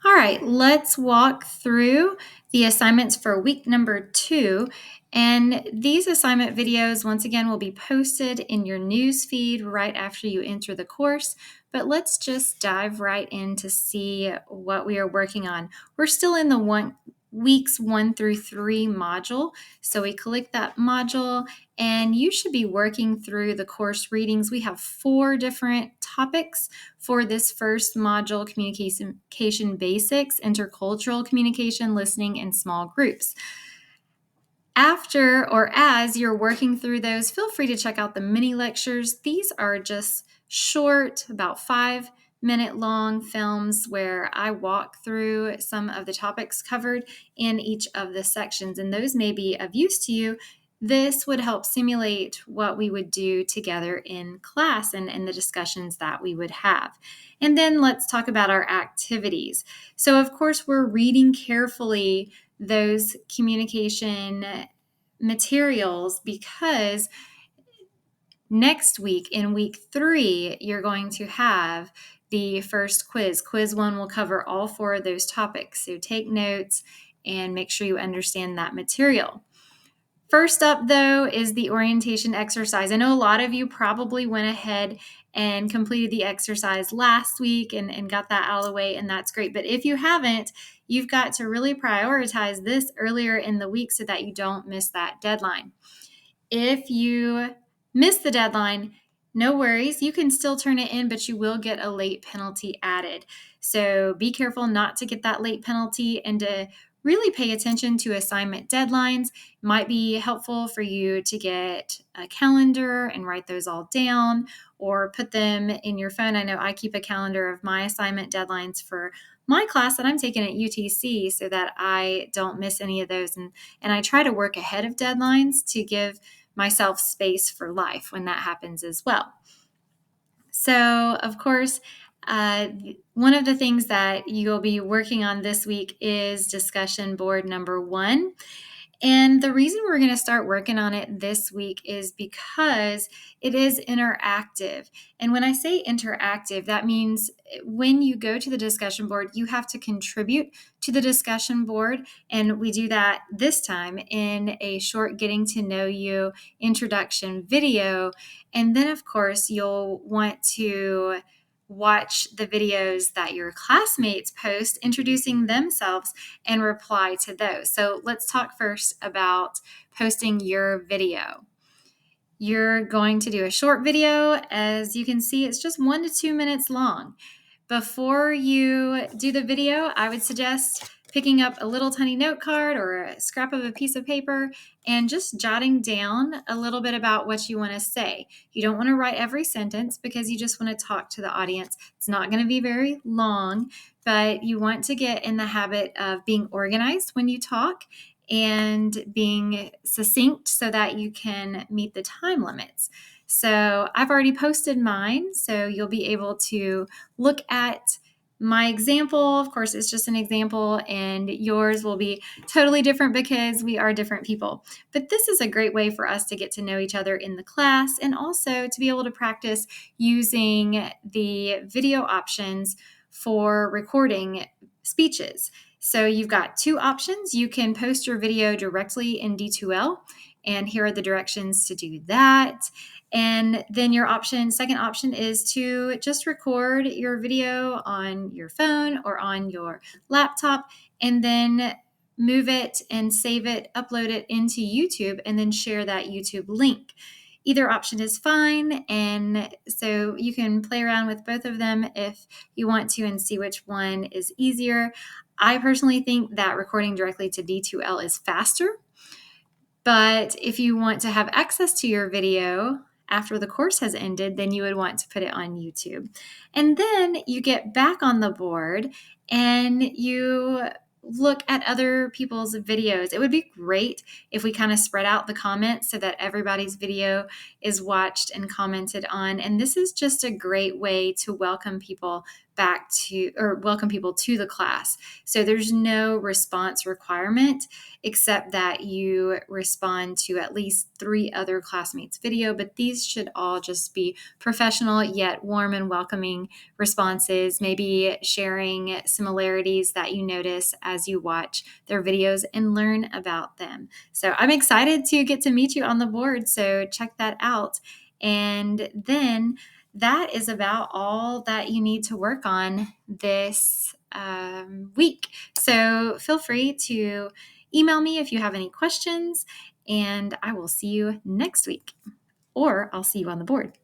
All right, let's walk through the assignments for week number 2. And these assignment videos, once again, will be posted in your news feed right after you enter the course. But let's just dive right in to see what we are working on. We're still in the weeks 1 through 3 module. So we click that module and you should be working through the course readings. We have 4 different topics for this first module: communication basics, intercultural communication, listening, and small groups. After or as you're working through those, feel free to check out the mini lectures. These are just short, about 5-minute long films where I walk through some of the topics covered in each of the sections, and those may be of use to you. This would help simulate what we would do together in class and the discussions that we would have. And then let's talk about our activities. So, of course, we're reading carefully those communication materials because next week, in week 3, you're going to have the first quiz. Quiz 1 will cover all 4 of those topics. So take notes and make sure you understand that material. First up, though, is the orientation exercise. I know a lot of you probably went ahead and completed the exercise last week and got that out of the way, and that's great. But if you haven't, you've got to really prioritize this earlier in the week so that you don't miss that deadline. If you miss the deadline, no worries. You can still turn it in, but you will get a late penalty added. So be careful not to get that late penalty and to really pay attention to assignment deadlines. It might be helpful for you to get a calendar and write those all down or put them in your phone. I know I keep a calendar of my assignment deadlines for my class that I'm taking at UTC so that I don't miss any of those. And I try to work ahead of deadlines to give myself space for life when that happens as well. So, of course, one of the things that you'll be working on this week is discussion board number 1. And the reason we're going to start working on it this week is because it is interactive. And when I say interactive, that means when you go to the discussion board, you have to contribute to the discussion board. And we do that this time in a short getting to know you introduction video. And then, of course, you'll want to watch the videos that your classmates post introducing themselves and reply to those. So let's talk first about posting your video. You're going to do a short video. As you can see, it's just 1 to 2 minutes long. Before you do the video, I would suggest picking up a little tiny note card or a scrap of a piece of paper and just jotting down a little bit about what you want to say. You don't want to write every sentence because you just want to talk to the audience. It's not going to be very long, but you want to get in the habit of being organized when you talk and being succinct so that you can meet the time limits. So I've already posted mine, so you'll be able to look at my example. Of course, it's just an example, and yours will be totally different because we are different people. But this is a great way for us to get to know each other in the class and also to be able to practice using the video options for recording speeches. So you've got 2 options. You can post your video directly in D2L, and here are the directions to do that. And then your second option is to just record your video on your phone or on your laptop and then move it and save it, upload it into YouTube, and then share that YouTube link. Either option is fine, and so you can play around with both of them if you want to and see which one is easier. I personally think that recording directly to D2L is faster, but if you want to have access to your video after the course has ended, then you would want to put it on YouTube. And then you get back on the board and you look at other people's videos. It would be great if we kind of spread out the comments so that everybody's video is watched and commented on. And this is just a great way to welcome people back to or welcome people to the class. So there's no response requirement except that you respond to at least 3 other classmates' video, but these should all just be professional yet warm and welcoming responses, maybe sharing similarities that you notice as you watch their videos and learn about them. So I'm excited to get to meet you on the board, so check that out. And then that is about all that you need to work on this week. So feel free to email me if you have any questions, and I will see you next week, or I'll see you on the board.